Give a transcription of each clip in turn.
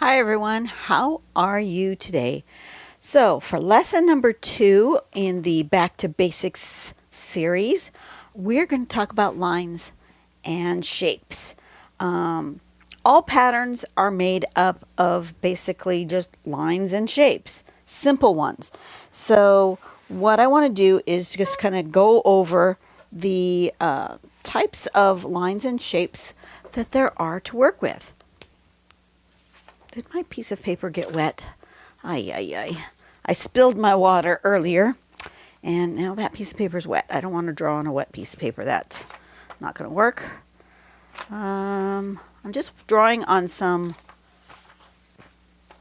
Hi everyone, how are you today? So for lesson number 2 in the Back to Basics series, we're going to talk about lines and shapes. All patterns are made up of basically just lines and shapes, simple ones. So what I want to do is just kind of go over the types of lines and shapes that there are to work with. Did my piece of paper get wet? Ay, ay, ay. I spilled my water earlier, and now that piece of paper is wet. I don't want to draw on a wet piece of paper. That's not going to work. I'm just drawing on some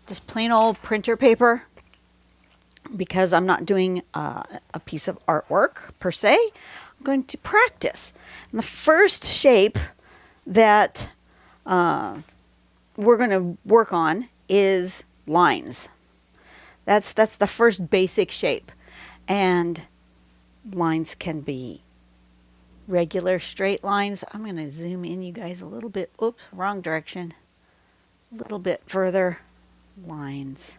just plain old printer paper because I'm not doing a piece of artwork per se. I'm going to practice. And the first shape that we're going to work on is lines. That's the first basic shape. And lines can be regular straight lines. I'm going to zoom in you guys a little bit. Oops, wrong direction. A little bit further. Lines.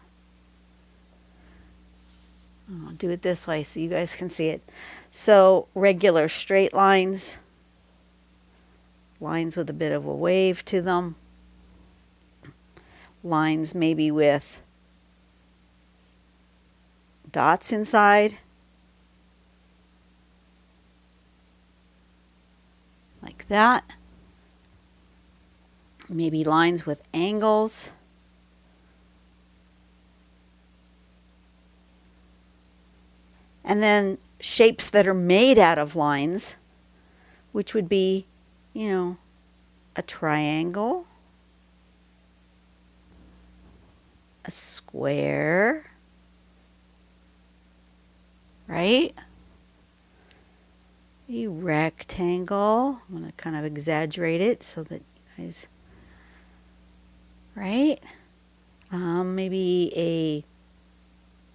I'll do it this way so you guys can see it. So regular straight lines. Lines with a bit of a wave to them. Lines maybe with dots inside, like that. Maybe lines with angles. And then shapes that are made out of lines, which would be, a triangle, a square, right? A rectangle. I'm going to kind of exaggerate it so that you guys, right? Maybe a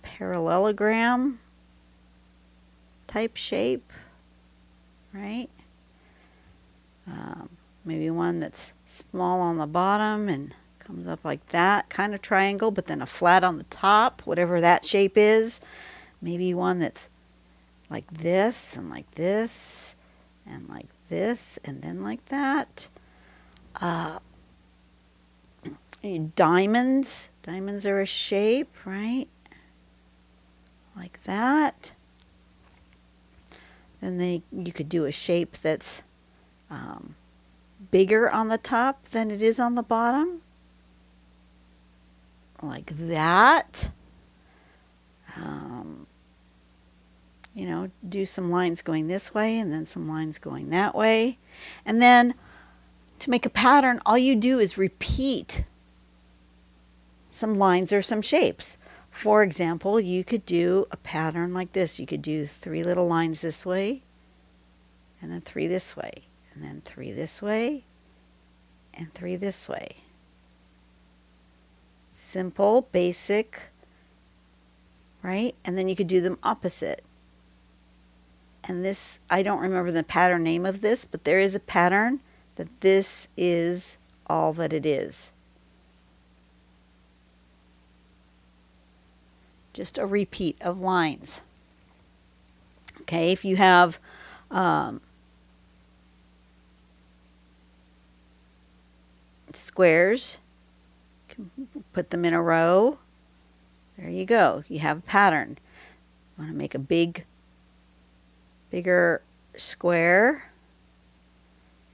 parallelogram type shape, right? Maybe one that's small on the bottom and comes up like that, kind of triangle, but then a flat on the top, whatever that shape is. Maybe one that's like this and like this and like this and then like that. Diamonds. Diamonds are a shape, right? Like that. Then you could do a shape that's bigger on the top than it is on the bottom. Like that. Do some lines going this way and then some lines going that way. And then to make a pattern, all you do is repeat some lines or some shapes. For example, you could do a pattern like this. You could do 3 little lines this way, and then 3 this way, and then 3 this way, and 3 this way. Simple, basic, right? And then you could do them opposite. And this, I don't remember the pattern name of this, but there is a pattern that this is all that it is. Just a repeat of lines. Okay, if you have squares, you can put them in a row. There you go. You have a pattern. You want to make a bigger square.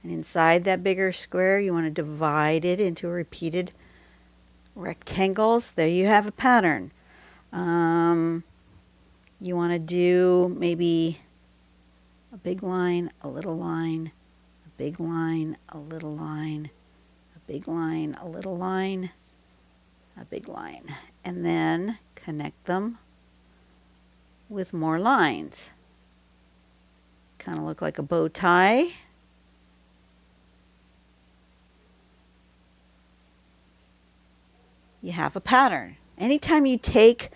And inside that bigger square, you want to divide it into repeated rectangles. There you have a pattern. You want to do maybe a big line, a little line, a big line, a little line, a big line, a little line, a big line. And then connect them with more lines. Kind of look like a bow tie. You have a pattern. Anytime you take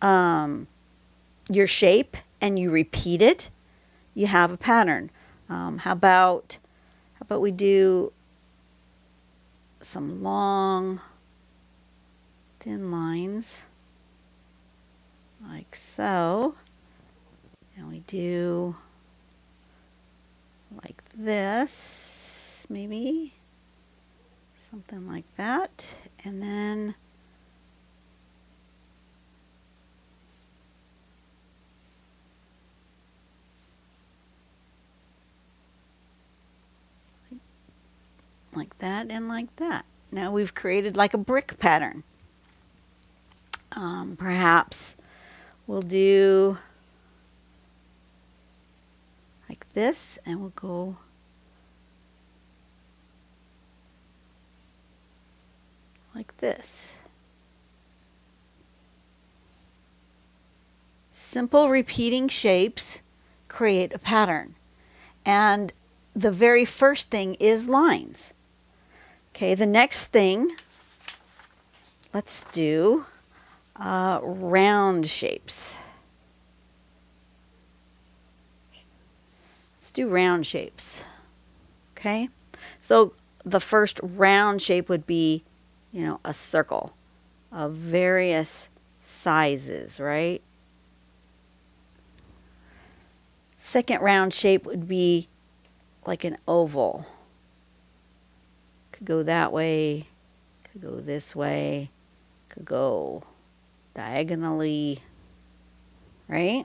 your shape and you repeat it, you have a pattern. How about we do some long thin lines like so. And we do like this, maybe something like that. And then like that and like that. Now we've created like a brick pattern. Perhaps we'll do like this, and we'll go like this. Simple repeating shapes create a pattern. And the very first thing is lines. Okay, the next thing, let's do round shapes. Let's do round shapes. Okay, so the first round shape would be, a circle of various sizes, right? Second round shape would be like an oval. Could go that way, could go this way, could go diagonally, right?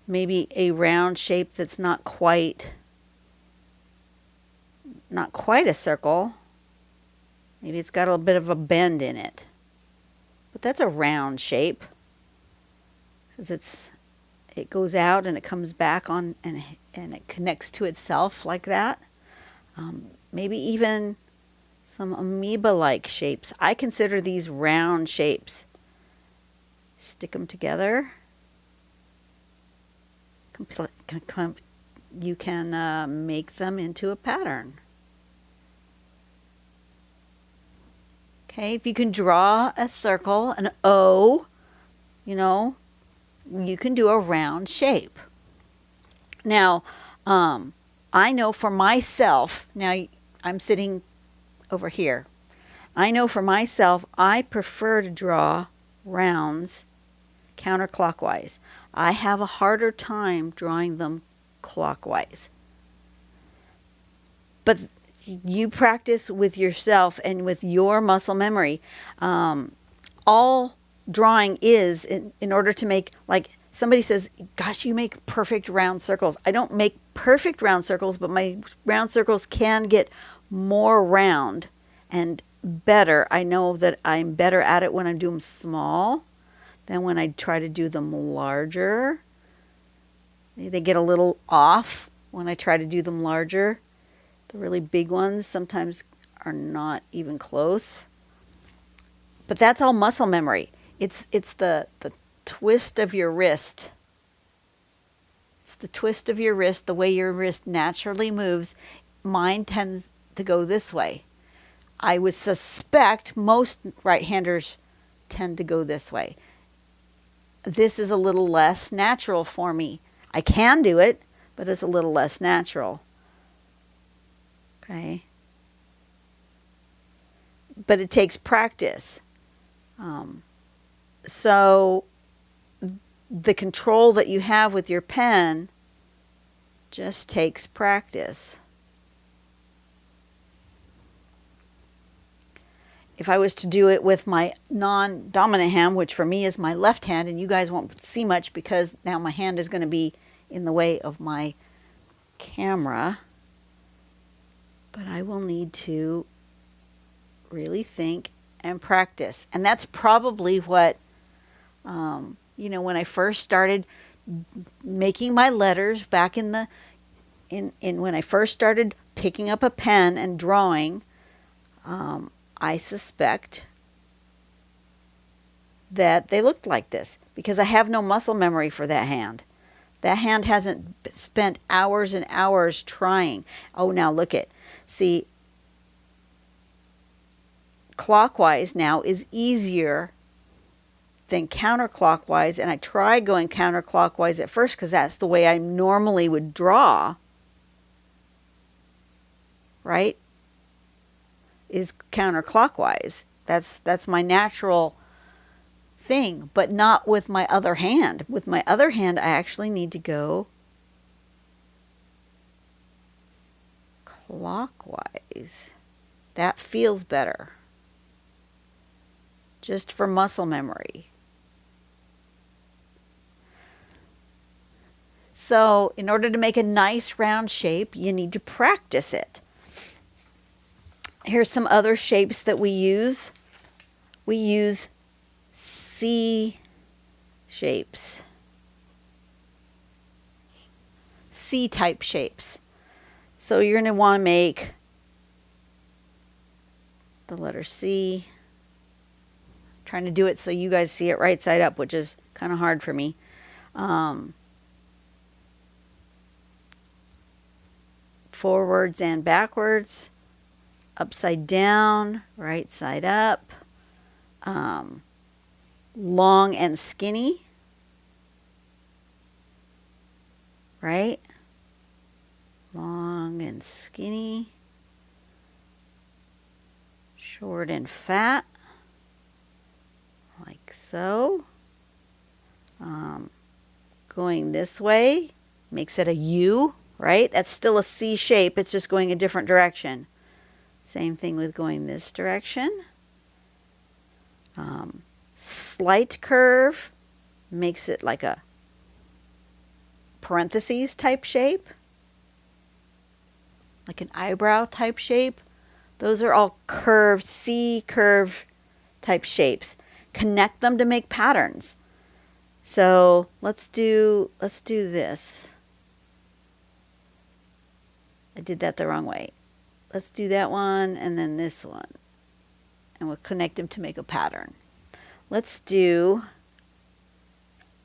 Maybe a round shape that's not quite a circle. Maybe it's got a bit of a bend in it. But that's a round shape, because it goes out and it comes back on, and it connects to itself like that. Maybe even some amoeba-like shapes. I consider these round shapes. Stick them together. You can make them into a pattern. Okay, if you can draw a circle, an O, you can do a round shape. Now, I know for myself, now I'm sitting over here. I know for myself, I prefer to draw rounds counterclockwise. I have a harder time drawing them clockwise. But you practice with yourself and with your muscle memory. All drawing is in order to make, like somebody says, gosh, you make perfect round circles. I don't make perfect round circles, but my round circles can get more round and better. I know that I'm better at it when I do them small than when I try to do them larger. They get a little off when I try to do them larger. The really big ones sometimes are not even close. But that's all muscle memory. It's the twist of your wrist. It's the twist of your wrist, the way your wrist naturally moves. Mine tends to go this way. I would suspect most right-handers tend to go this way. This is a little less natural for me. I can do it, but it's a little less natural. Okay? But it takes practice. So the control that you have with your pen just takes practice. If I was to do it with my non-dominant hand, which for me is my left hand, and you guys won't see much because now my hand is going to be in the way of my camera, but I will need to really think and practice. And that's probably what, when I first started making my letters back in when I first started picking up a pen and drawing, I suspect that they looked like this because I have no muscle memory for that hand. That hand hasn't spent hours and hours trying. Oh, now look it. See, clockwise now is easier than counterclockwise, and I tried going counterclockwise at first because that's the way I normally would draw, right? Is counterclockwise. That's my natural thing, but not with my other hand. With my other hand, I actually need to go clockwise. That feels better. Just for muscle memory. So, in order to make a nice round shape, you need to practice it. Here's some other shapes that we use. We use C shapes. C-type shapes. So you're going to want to make the letter C. I'm trying to do it so you guys see it right side up, which is kind of hard for me. Forwards and backwards, upside down, right side up, long and skinny, right? Long and skinny, short and fat, like so. Going this way makes it a U, right? That's still a C shape, it's just going a different direction. Same thing with going this direction. Slight curve makes it like a parentheses type shape, like an eyebrow type shape. Those are all curved, C curve type shapes. Connect them to make patterns. So let's do this. I did that the wrong way. Let's do that one and then this one. And we'll connect them to make a pattern. Let's do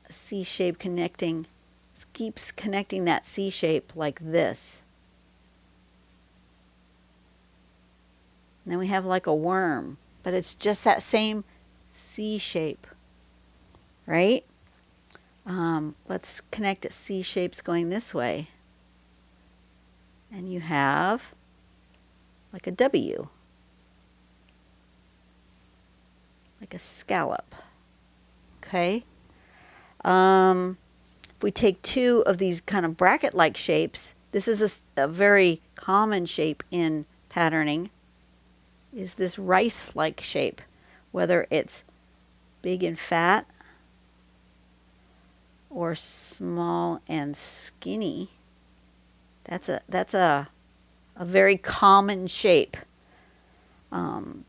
a C shape connecting. It keeps connecting that C shape like this. And then we have like a worm, but it's just that same C shape, right? Let's connect it C shapes going this way. And you have like a W, like a scallop. Okay. If we take two of these kind of bracket-like shapes, this is a very common shape in patterning, is this rice-like shape, whether it's big and fat or small and skinny. That's a very common shape. You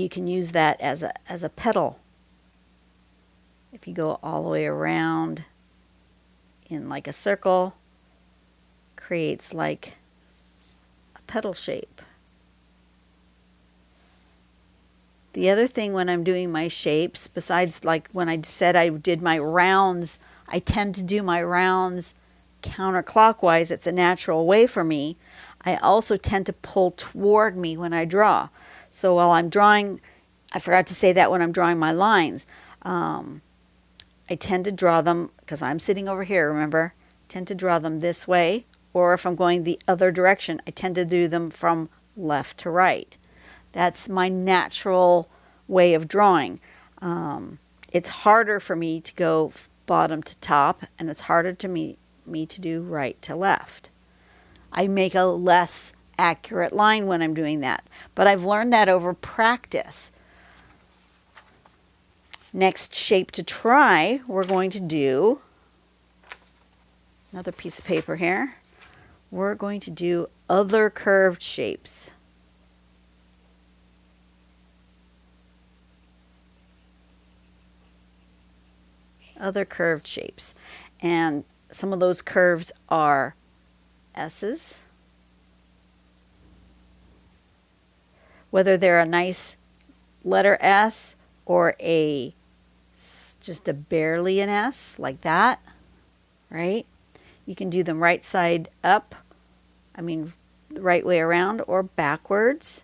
can use that as a petal. If you go all the way around in like a circle, creates like a petal shape. The other thing when I'm doing my shapes, besides like when I said I did my rounds, I tend to do my rounds counterclockwise. It's a natural way for me. I also tend to pull toward me when I draw. So while I'm drawing, I forgot to say that when I'm drawing my lines, I tend to draw them, because I'm sitting over here, remember, tend to draw them this way, or if I'm going the other direction, I tend to do them from left to right. That's my natural way of drawing. It's harder for me to go bottom to top, and it's harder to me to do right to left. I make a less accurate line when I'm doing that, but I've learned that over practice. Next shape to try, we're going to do another piece of paper here. We're going to do other curved shapes. Other curved shapes. And some of those curves are S's. Whether they're a nice letter S or just a barely an S, like that, right? You can do them right side up, the right way around, or backwards,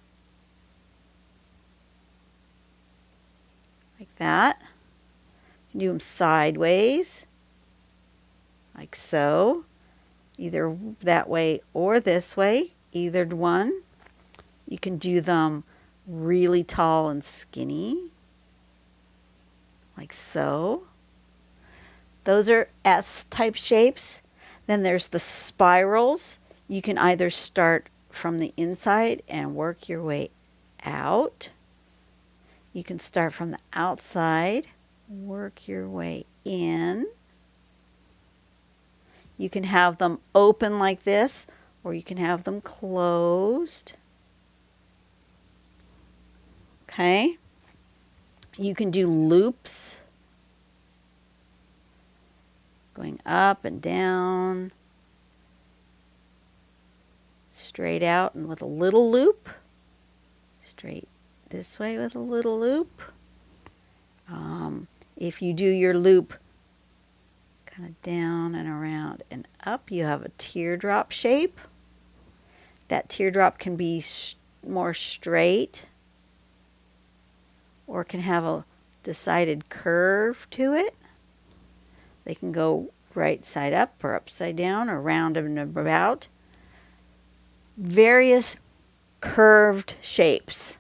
like that. You can do them sideways, like so, either that way or this way, either one. You can do them really tall and skinny, like so. Those are S-type shapes. Then there's the spirals. You can either start from the inside and work your way out. You can start from the outside, work your way in. You can have them open like this, or you can have them closed. Okay? You can do loops, going up and down, straight out and with a little loop, straight this way with a little loop. If you do your loop kind of down and around and up, you have a teardrop shape. That teardrop can be more straight or can have a decided curve to it. They can go right side up or upside down or round and about. Various curved shapes.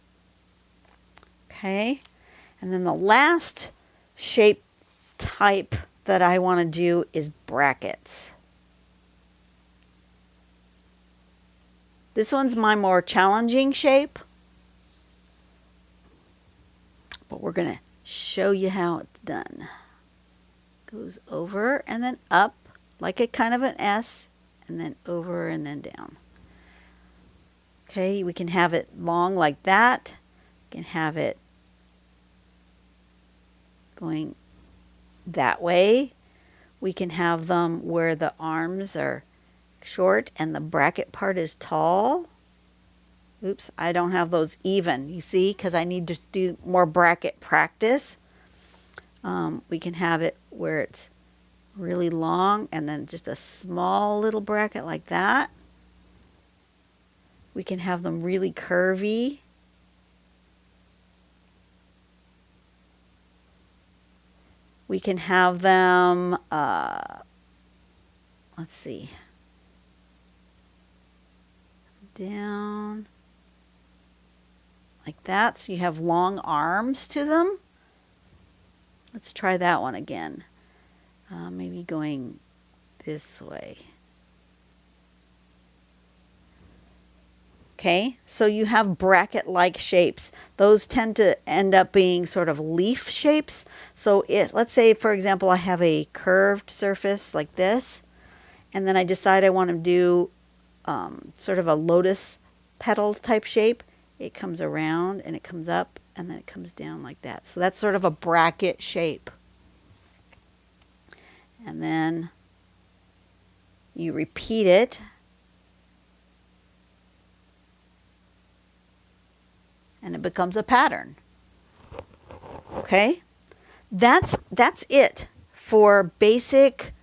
Okay, and then the last shape type that I want to do is brackets. This one's my more challenging shape, but we're going to show you how it's done. Goes over and then up like a kind of an S, and then over and then down. Okay, we can have it long like that. We can have it going that way. We can have them where the arms are short and the bracket part is tall. Oops, I don't have those even, you see, because I need to do more bracket practice. We can have it where it's really long and then just a small little bracket like that. We can have them really curvy. We can have them, let's see, down like that, so you have long arms to them. Let's try that one again. Maybe going this way. Okay, so you have bracket-like shapes. Those tend to end up being sort of leaf shapes. So let's say, for example, I have a curved surface like this, and then I decide I want to do sort of a lotus petal type shape. It comes around and it comes up and then it comes down like that. So that's sort of a bracket shape. And then you repeat it. And it becomes a pattern. Okay? That's it for basic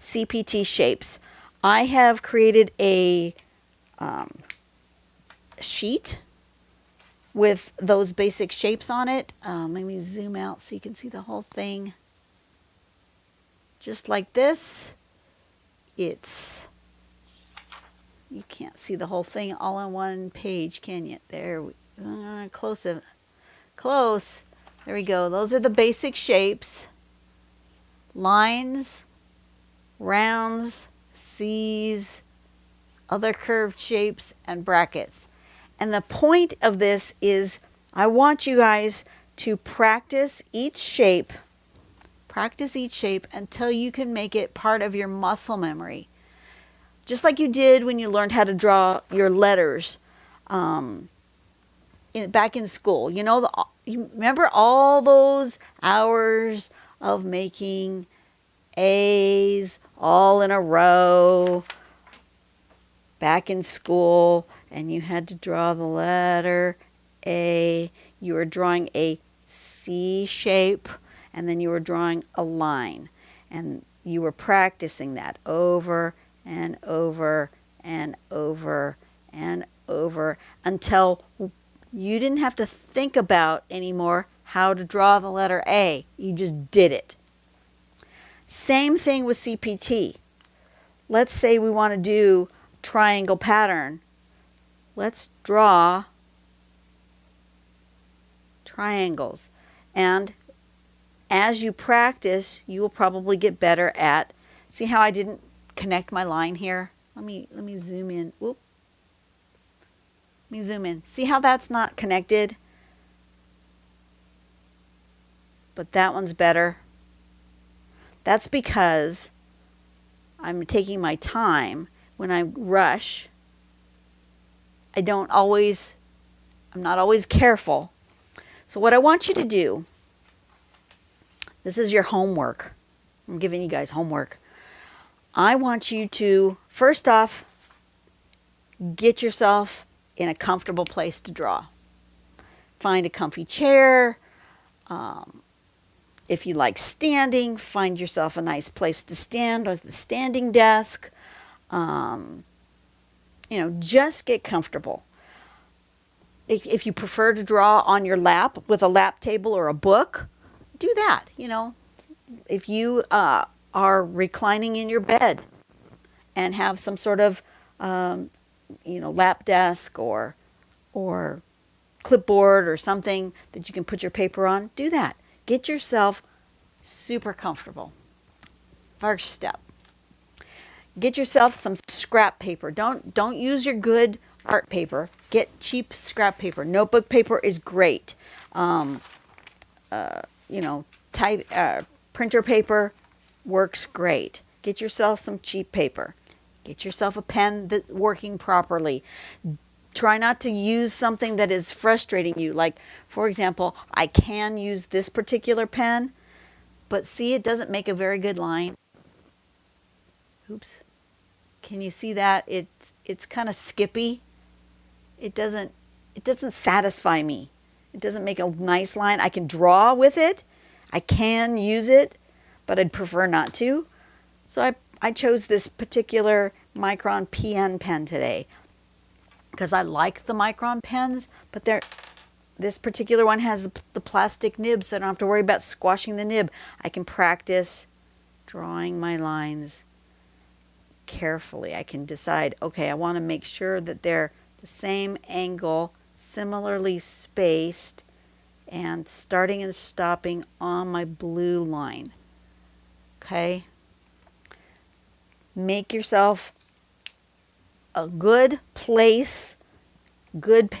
CPT shapes. I have created a sheet with those basic shapes on it. Let me zoom out so you can see the whole thing. Just like this. You can't see the whole thing all on one page, can you? There we close. There we go. Those are the basic shapes. Lines, rounds, C's, other curved shapes, and brackets. And the point of this is I want you guys to practice each shape until you can make it part of your muscle memory. Just like you did when you learned how to draw your letters back in school. You remember all those hours of making A's all in a row back in school, and you had to draw the letter A. You were drawing a C shape, and then you were drawing a line, and you were practicing that over and over and over and over until you didn't have to think about anymore how to draw the letter A. You just did it. Same thing with CPT. Let's say we want to do triangle pattern. Let's draw triangles. And as you practice, you will probably get better at, see how I didn't connect my line here? Let me zoom in. Whoop. Let me zoom in. See how that's not connected? But that one's better. That's because I'm taking my time. When I rush, I'm not always careful. So what I want you to do, this is your homework. I'm giving you guys homework. I want you to, first off, get yourself in a comfortable place to draw. Find a comfy chair. If you like standing, find yourself a nice place to stand with the standing desk. Just get comfortable. If you prefer to draw on your lap with a lap table or a book, do that. If you are reclining in your bed and have some sort of lap desk or clipboard or something that you can put your paper on, do that. Get yourself super comfortable. First step. Get yourself some scrap paper. Don't use your good art paper. Get cheap scrap paper. Notebook paper is great. Printer paper works great. Get yourself some cheap paper. Get yourself a pen that's working properly. Try not to use something that is frustrating you. Like, for example, I can use this particular pen, but see, it doesn't make a very good line. Oops. Can you see that? It's kind of skippy. It doesn't satisfy me. It doesn't make a nice line. I can draw with it. I can use it, but I'd prefer not to. So I chose this particular Micron PN pen today because I like the Micron pens, but this particular one has the plastic nib, so I don't have to worry about squashing the nib. I can practice drawing my lines carefully. I can decide, okay, I want to make sure that they're the same angle, similarly spaced, and starting and stopping on my blue line. Okay? Make yourself a good place, good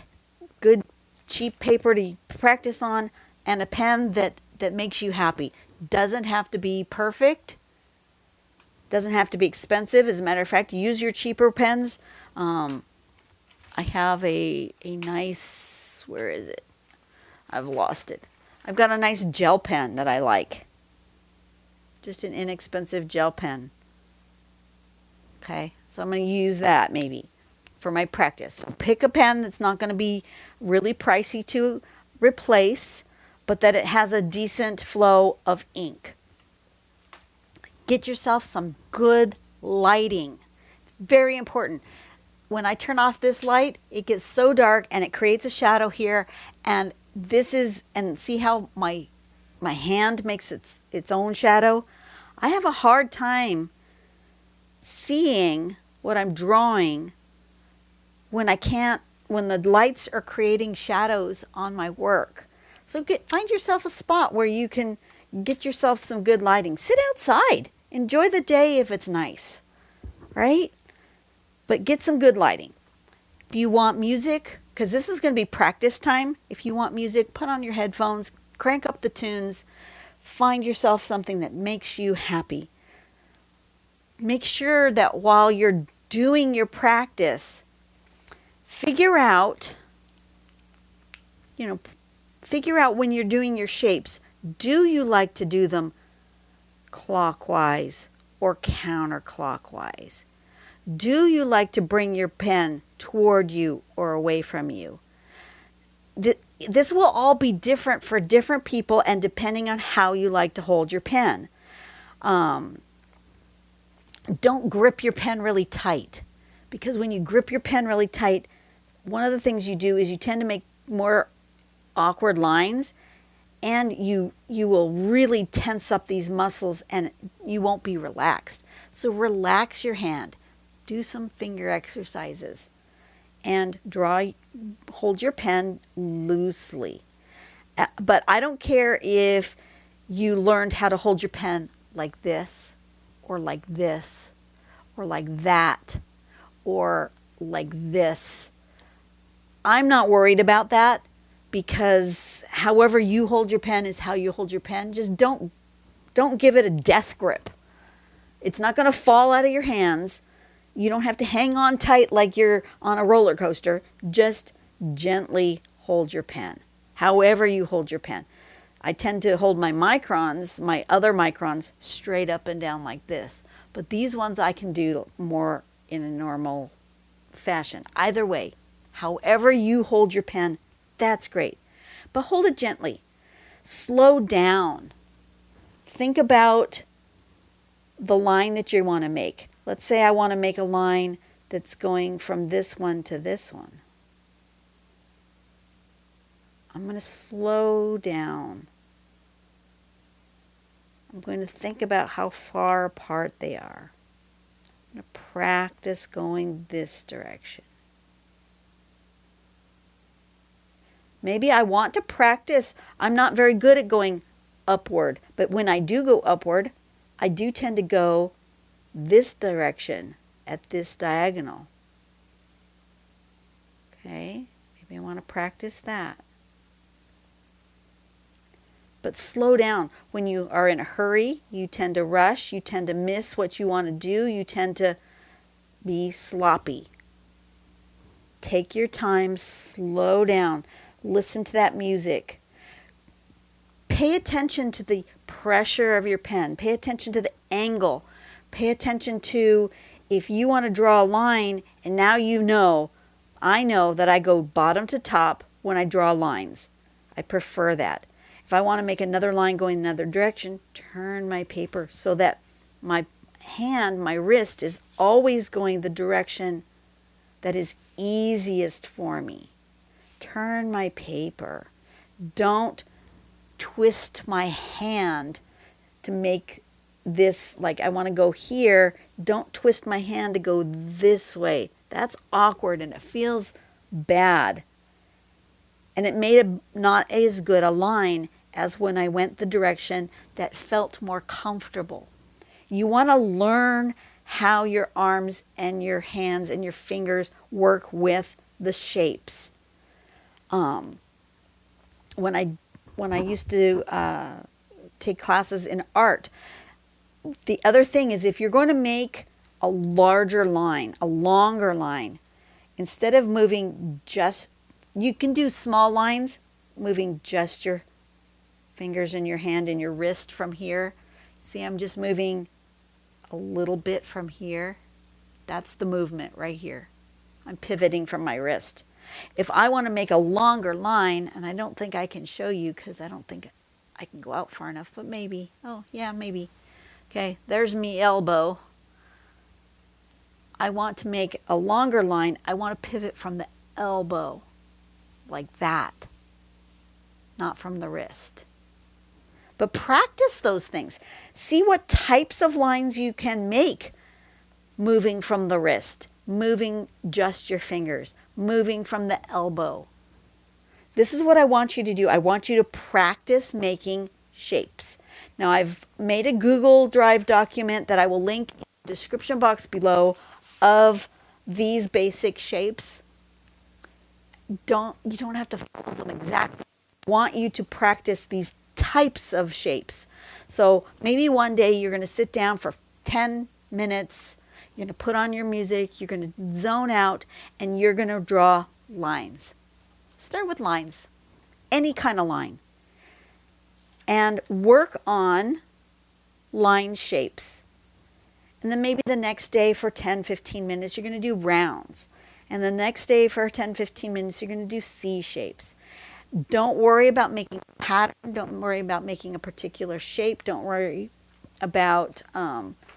cheap paper to practice on, and a pen that makes you happy. Doesn't have to be perfect. Doesn't have to be expensive. As a matter of fact, use your cheaper pens. I have a nice, where is it? I've lost it. I've got a nice gel pen that I like. Just an inexpensive gel pen. Okay, so I'm going to use that maybe for my practice. So pick a pen that's not going to be really pricey to replace, but that it has a decent flow of ink. Get yourself some good lighting. It's very important. When I turn off this light, it gets so dark and it creates a shadow here, and see how my hand makes its own shadow? I have a hard time seeing what I'm drawing when the lights are creating shadows on my work. So find yourself a spot where you can get yourself some good lighting. Sit outside. Enjoy the day if it's nice, right? But get some good lighting. If you want music, because this is going to be practice time, if you want music, put on your headphones, crank up the tunes, find yourself something that makes you happy. Make sure that while you're doing your practice, figure out when you're doing your shapes, do you like to do them clockwise or counterclockwise? Do you like to bring your pen toward you or away from you? This will all be different for different people and depending on how you like to hold your pen. Don't grip your pen really tight, because when you grip your pen really tight, one of the things you do is you tend to make more awkward lines, and you will really tense up these muscles and you won't be relaxed. So relax your hand. Do some finger exercises and hold your pen loosely. But I don't care if you learned how to hold your pen like this, or like this, or like that, or like this. I'm not worried about that, because however you hold your pen is how you hold your pen. Just don't give it a death grip. It's not going to fall out of your hands. You don't have to hang on tight like you're on a roller coaster. Just gently hold your pen, however you hold your pen. I tend to hold my microns, my other microns, straight up and down like this. But these ones I can do more in a normal fashion. Either way, however you hold your pen, that's great. But hold it gently. Slow down. Think about the line that you want to make. Let's say I want to make a line that's going from this one to this one. I'm going to slow down. I'm going to think about how far apart they are. I'm going to practice going this direction. Maybe I want to practice. I'm not very good at going upward, but when I do go upward, I do tend to go this direction at this diagonal. Okay, maybe I want to practice that. But slow down. When you are in a hurry, you tend to rush, you tend to miss what you want to do, you tend to be sloppy. Take your time, slow down, listen to that music. Pay attention to the pressure of your pen. Pay attention to the angle. Pay attention to, if you want to draw a line, and now I know that I go bottom to top when I draw lines. I prefer that. If I want to make another line going another direction, turn my paper so that my hand, my wrist is always going the direction that is easiest for me. Turn my paper. Don't twist my hand to make this, like I want to go here. Don't twist my hand to go this way. That's awkward and it feels bad. And it made not as good a line as when I went the direction that felt more comfortable. You want to learn how your arms and your hands and your fingers work with the shapes. When I used to take classes in art, the other thing is, if you're going to make a larger line, a longer line, instead of moving just, you can do small lines, moving just your fingers and your hand and your wrist from here. See, I'm just moving a little bit from here. That's the movement right here. I'm pivoting from my wrist. If I want to make a longer line, and I don't think I can show you because I don't think I can go out far enough, but maybe. Oh, yeah, maybe. Okay, there's me elbow. I want to make a longer line. I want to pivot from the elbow like that, not from the wrist. But practice those things. See what types of lines you can make moving from the wrist, moving just your fingers, moving from the elbow. This is what I want you to do. I want you to practice making shapes. Now, I've made a Google Drive document that I will link in the description box below of these basic shapes. You don't have to follow them exactly. I want you to practice these types of shapes. So maybe one day you're going to sit down for 10 minutes, you're going to put on your music, you're going to zone out, and you're going to draw lines. Start with lines, any kind of line, and work on line shapes. And then maybe the next day for 10-15 minutes you're going to do rounds, and the next day for 10-15 minutes you're going to do C shapes. Don't worry about making a pattern. Don't worry about making a particular shape. Don't worry about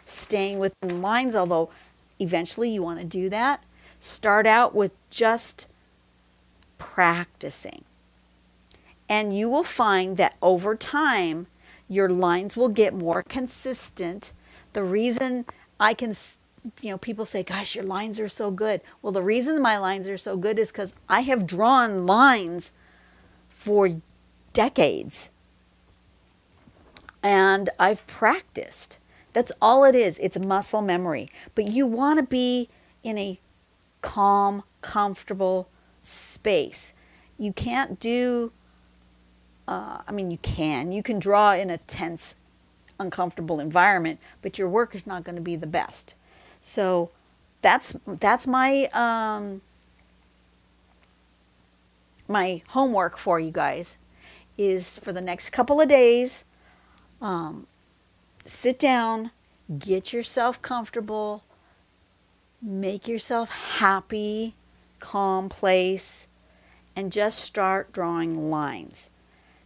staying within lines, although eventually you want to do that. Start out with just practicing. And you will find that over time, your lines will get more consistent. The reason I can, people say, gosh, your lines are so good. Well, the reason my lines are so good is because I have drawn lines for decades. And I've practiced. That's all it is. It's muscle memory. But you want to be in a calm, comfortable space. You can't do, you can draw in a tense, uncomfortable environment, but your work is not going to be the best. So that's my my homework for you guys is for the next couple of days. Sit down, get yourself comfortable, make yourself happy, calm place, and just start drawing lines.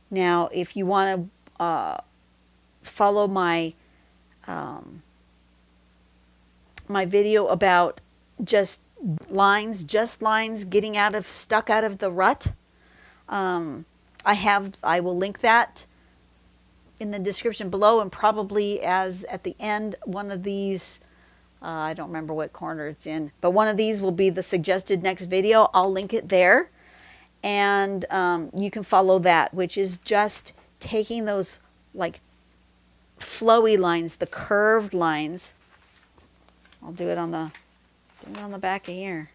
Now, if you want to follow my my video about just lines, getting stuck out of the rut, I will link that in the description below, and probably as at the end, one of these, I don't remember what corner it's in, but one of these will be the suggested next video. I'll link it there, and you can follow that, which is just taking those like flowy lines, the curved lines. I'll do it on the back of here.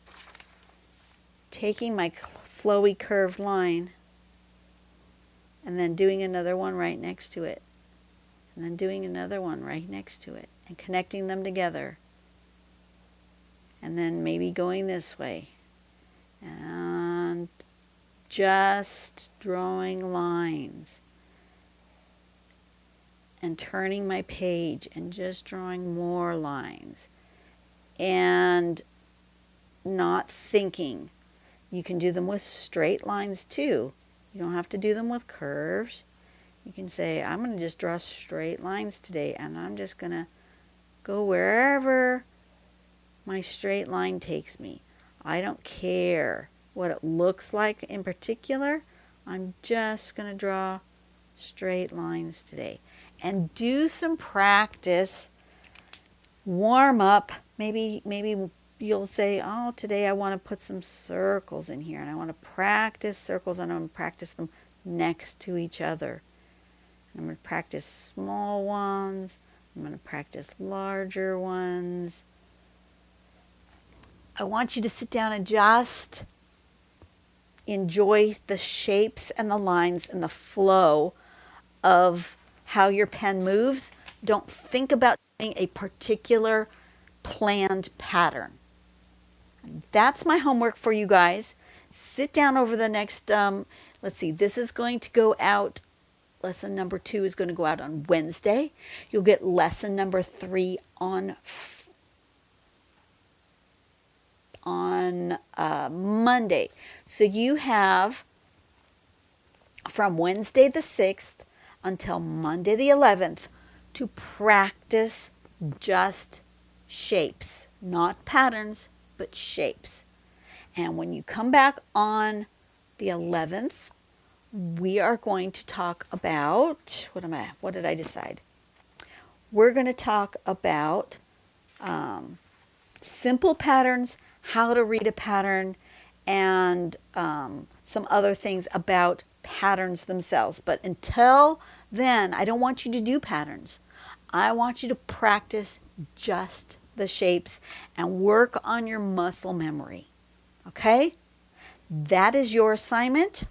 Taking my flowy curved line and then doing another one right next to it, and then doing another one right next to it, and connecting them together, and then maybe going this way, and just drawing lines, and turning my page and just drawing more lines, and not thinking. You can do them with straight lines too. You don't have to do them with curves. You can say, I'm going to just draw straight lines today, and I'm just going to go wherever my straight line takes me. I don't care what it looks like in particular. I'm just going to draw straight lines today. And do some practice. Warm up. Maybe you'll say, oh, today I want to put some circles in here, and I want to practice circles, and I'm going to practice them next to each other. And I'm going to practice small ones. I'm going to practice larger ones. I want you to sit down and just enjoy the shapes and the lines and the flow of how your pen moves. Don't think about doing a particular planned pattern. That's my homework for you guys. Sit down over the next, let's see, this is going to go out, lesson number 2 is going to go out on Wednesday. You'll get lesson number 3 on Monday. So you have from Wednesday the 6th until Monday the 11th to practice just shapes, not patterns, but shapes. And when you come back on the 11th, we are going to talk about, what did I decide? We're going to talk about simple patterns, how to read a pattern, and some other things about patterns themselves. But until then, I don't want you to do patterns. I want you to practice just the shapes and work on your muscle memory. Okay? That is your assignment.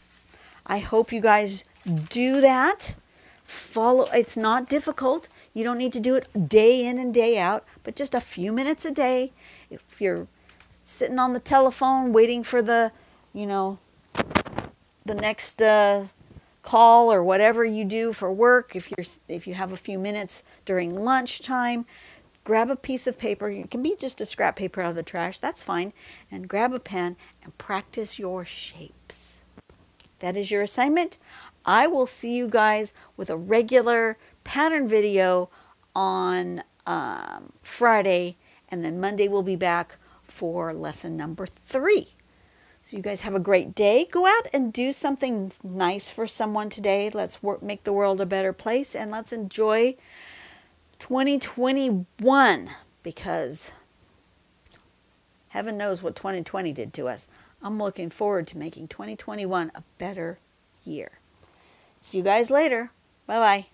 I hope you guys do that. Follow. It's not difficult. You don't need to do it day in and day out, but just a few minutes a day. If you're sitting on the telephone waiting for the next call or whatever you do for work, if you have a few minutes during lunchtime, grab a piece of paper. It can be just a scrap paper out of the trash. That's fine. And grab a pen and practice your shapes. That is your assignment. I will see you guys with a regular pattern video on Friday. And then Monday we'll be back for lesson number 3. So you guys have a great day. Go out and do something nice for someone today. Let's make the world a better place. And let's enjoy 2021, because heaven knows what 2020 did to us. I'm looking forward to making 2021 a better year. See you guys later. Bye bye.